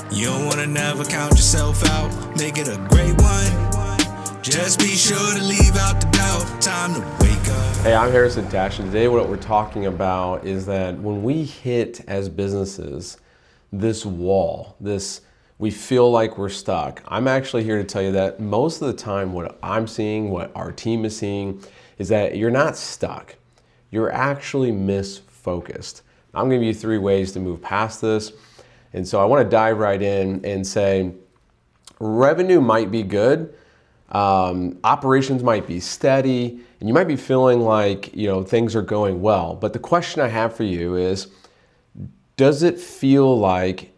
You don't wanna never count yourself out, make it a great one. Just be sure to leave out the doubt, time to wake up. Hey, I'm Harrison Tash, and today what we're talking about is that when we hit as businesses this wall, we feel like we're stuck. I'm actually here to tell you that most of the time what I'm seeing, what our team is seeing, is that you're not stuck. You're actually misfocused. I'm gonna give you 3 ways to move past this. And so I want to dive right in and say, revenue might be good, operations might be steady, and you might be feeling like things are going well. But the question I have for you is, does it feel like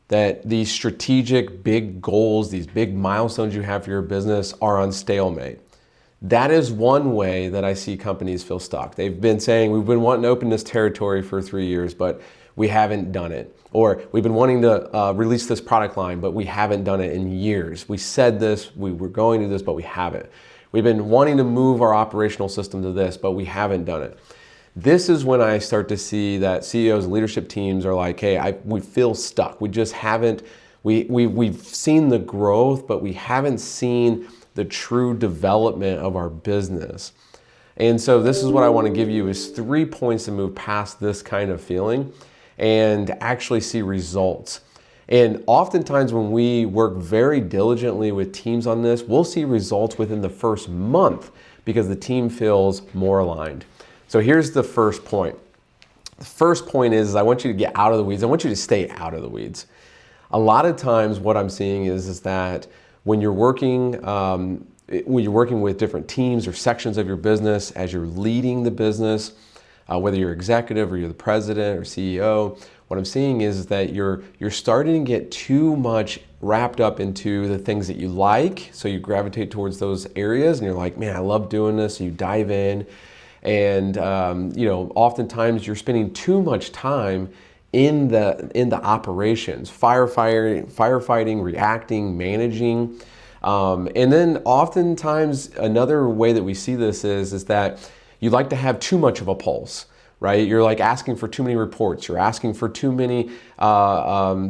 that these strategic big goals, these big milestones you have for your business are on stalemate? That is one way that I see companies feel stuck. They've been saying, we've been wanting to open this territory for 3 years, but we haven't done it. Or we've been wanting to release this product line, but we haven't done it in years. We said this, we were going to do this, but we haven't. We've been wanting to move our operational system to this, but we haven't done it. This is when I start to see that CEOs and leadership teams are like, hey, we feel stuck. We just haven't, we've seen the growth, but we haven't seen the true development of our business. And so this is what I want to give you is 3 points to move past this kind of feeling and actually see results. And oftentimes when we work very diligently with teams on this, we'll see results within the first month because the team feels more aligned. So here's the first point. The first point is I want you to get out of the weeds. I want you to stay out of the weeds. A lot of times what I'm seeing is that when you're working with different teams or sections of your business, as you're leading the business, whether you're executive or you're the president or CEO, what I'm seeing is that you're starting to get too much wrapped up into the things that you like. So you gravitate towards those areas and you're like, man, I love doing this. So you dive in and oftentimes you're spending too much time in the operations, firefighting, reacting, managing. And then oftentimes another way that we see this is that you like to have too much of a pulse, right? You're like asking for too many reports. You're asking for too many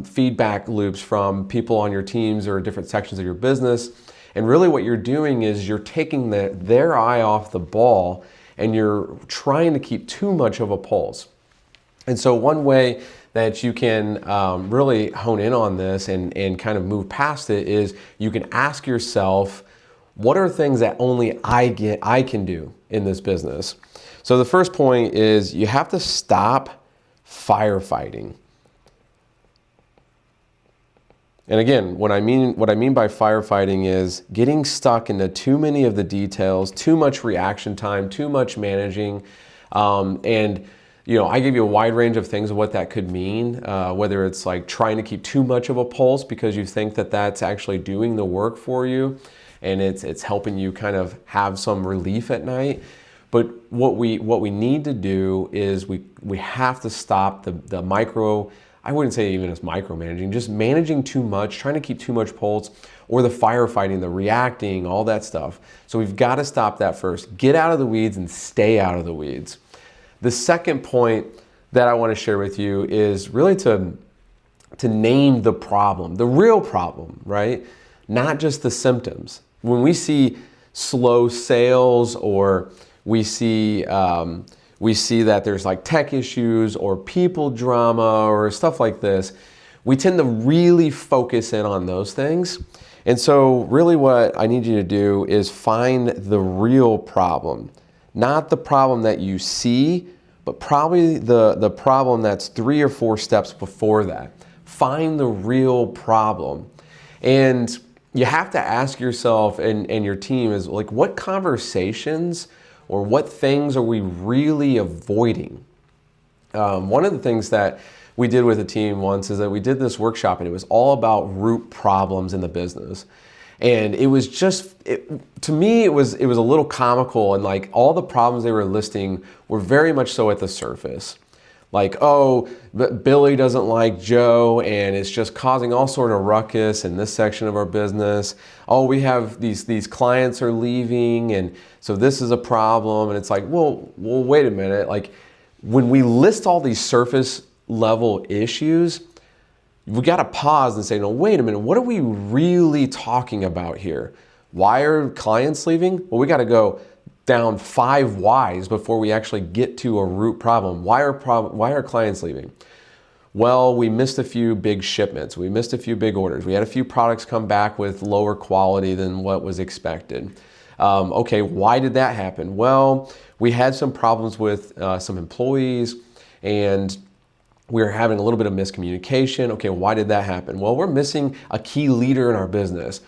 feedback loops from people on your teams or different sections of your business. And really what you're doing is you're taking their eye off the ball and you're trying to keep too much of a pulse. And so one way that you can really hone in on this and kind of move past it is you can ask yourself, what are things that only I can do in this business? So the first point is you have to stop firefighting. And again, what I mean by firefighting is getting stuck into too many of the details, too much reaction time, too much managing, and I give you a wide range of things of what that could mean, whether it's like trying to keep too much of a pulse because you think that that's actually doing the work for you and it's helping you kind of have some relief at night. But what we need to do is we have to stop the micro, I wouldn't say even as micromanaging, just managing too much, trying to keep too much pulse, or the firefighting, the reacting, all that stuff. So we've got to stop that first. Get out of the weeds and stay out of the weeds. The second point that I want to share with you is really to name the problem, the real problem, right? Not just the symptoms. When we see slow sales or we see that there's like tech issues or people drama or stuff like this, we tend to really focus in on those things. And so really what I need you to do is find the real problem. Not the problem that you see, but probably the problem that's 3 or 4 steps before that. Find the real problem. And you have to ask yourself and your team is like, what conversations or what things are we really avoiding? One of the things that we did with a team once is that we did this workshop and it was all about root problems in the business. And it was just, to me, it was a little comical, and like all the problems they were listing were very much so at the surface. Like, oh, Billy doesn't like Joe and it's just causing all sort of ruckus in this section of our business. Oh, we have these clients are leaving and so this is a problem. And it's like, well, wait a minute. Like when we list all these surface level issues, we got to pause and say, no, wait a minute, what are we really talking about here? Why are clients leaving? Well, we got to go down 5 whys before we actually get to a root problem. Why are clients leaving? Well, we missed a few big shipments. We missed a few big orders. We had a few products come back with lower quality than what was expected. Okay, why did that happen? Well, we had some problems with some employees, and we were having a little bit of miscommunication. Okay, why did that happen? Well, we're missing a key leader in our business.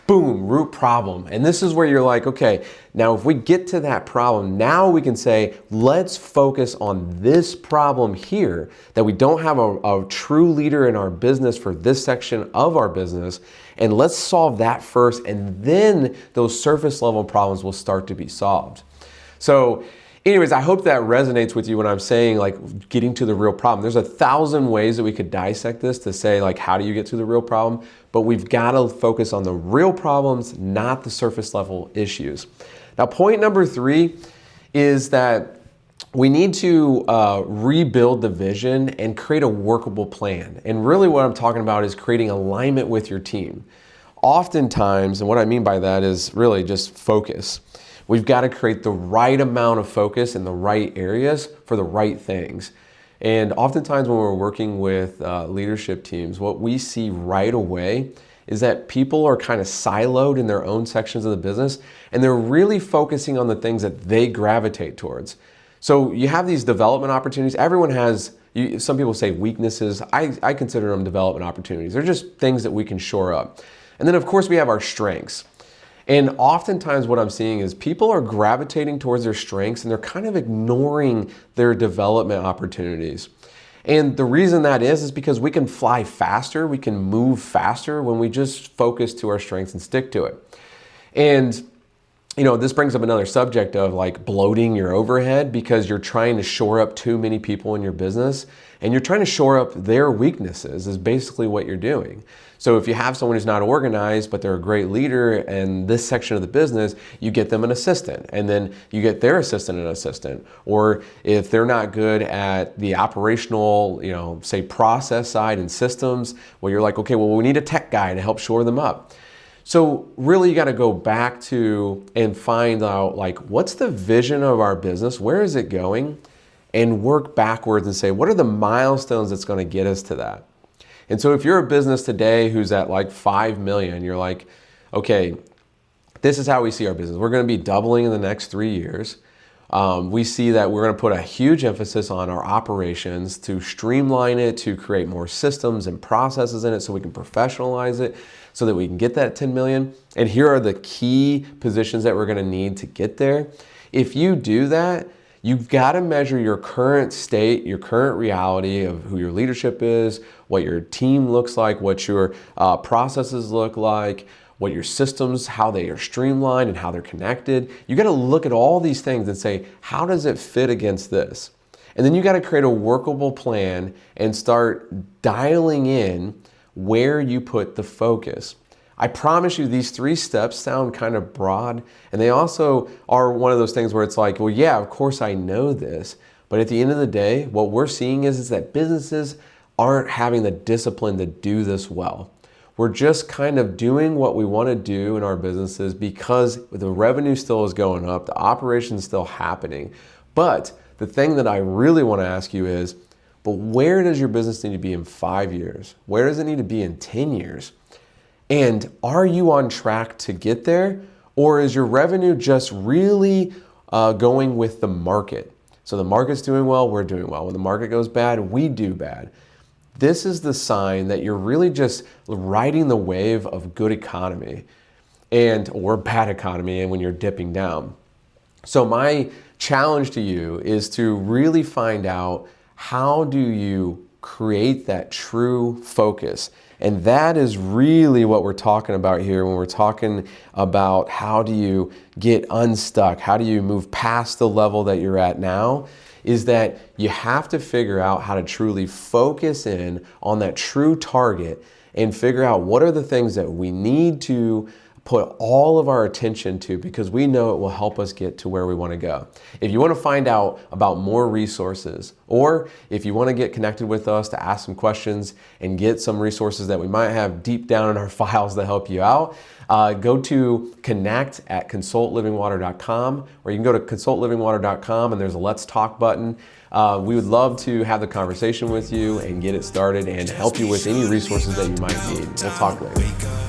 Boom, root problem. And this is where you're like, okay, now if we get to that problem, now we can say, let's focus on this problem here, that we don't have a true leader in our business for this section of our business, and let's solve that first, and then those surface level problems will start to be solved. So anyways, I hope that resonates with you when I'm saying like getting to the real problem. There's 1,000 ways that we could dissect this to say like, how do you get to the real problem? But we've got to focus on the real problems, not the surface level issues. Now, point number 3 is that we need to rebuild the vision and create a workable plan. And really what I'm talking about is creating alignment with your team. Oftentimes, and what I mean by that is really just focus. We've got to create the right amount of focus in the right areas for the right things. And oftentimes when we're working with leadership teams, what we see right away is that people are kind of siloed in their own sections of the business, and they're really focusing on the things that they gravitate towards. So you have these development opportunities. Everyone has, some people say weaknesses. I consider them development opportunities. They're just things that we can shore up. And then of course we have our strengths. And oftentimes what I'm seeing is people are gravitating towards their strengths and they're kind of ignoring their development opportunities. And the reason that is because we can fly faster, we can move faster when we just focus to our strengths and stick to it. And you know, this brings up another subject of like bloating your overhead because you're trying to shore up too many people in your business and you're trying to shore up their weaknesses is basically what you're doing. So if you have someone who's not organized, but they're a great leader in this section of the business, you get them an assistant and then you get their assistant an assistant. Or if they're not good at the operational, you know, say process side and systems, well, you're like, okay, well, we need a tech guy to help shore them up. So really you got to go back to and find out like, what's the vision of our business? Where is it going? And work backwards and say, what are the milestones that's going to get us to that? And so if you're a business today who's at like 5 million, you're like, okay, this is how we see our business. We're going to be doubling in the next 3 years. We see that we're going to put a huge emphasis on our operations to streamline it, to create more systems and processes in it so we can professionalize it so that we can get that 10 million. And here are the key positions that we're going to need to get there. If you do that, you've got to measure your current state, your current reality of who your leadership is, what your team looks like, what your processes look like, what your systems, how they are streamlined and how they're connected. You got to look at all these things and say, how does it fit against this? And then you got to create a workable plan and start dialing in where you put the focus. I promise you these 3 steps sound kind of broad, and they also are one of those things where it's like, well, yeah, of course I know this, but at the end of the day, what we're seeing is that businesses aren't having the discipline to do this well. We're just kind of doing what we want to do in our businesses because the revenue still is going up, the operation is still happening. But the thing that I really want to ask you is, but where does your business need to be in 5 years? Where does it need to be in 10 years? And are you on track to get there? Or is your revenue just really going with the market? So the market's doing well, we're doing well. When the market goes bad, we do bad. This is the sign that you're really just riding the wave of good economy or bad economy and when you're dipping down. So my challenge to you is to really find out, how do you create that true focus? And that is really what we're talking about here when we're talking about how do you get unstuck? How do you move past the level that you're at now? Is that you have to figure out how to truly focus in on that true target and figure out what are the things that we need to put all of our attention to, because we know it will help us get to where we want to go. If you want to find out about more resources, or if you want to get connected with us to ask some questions and get some resources that we might have deep down in our files to help you out, go to connect@consultlivingwater.com, or you can go to consultlivingwater.com and there's a Let's Talk button. We would love to have the conversation with you and get it started and help you with any resources that you might need. We'll talk later.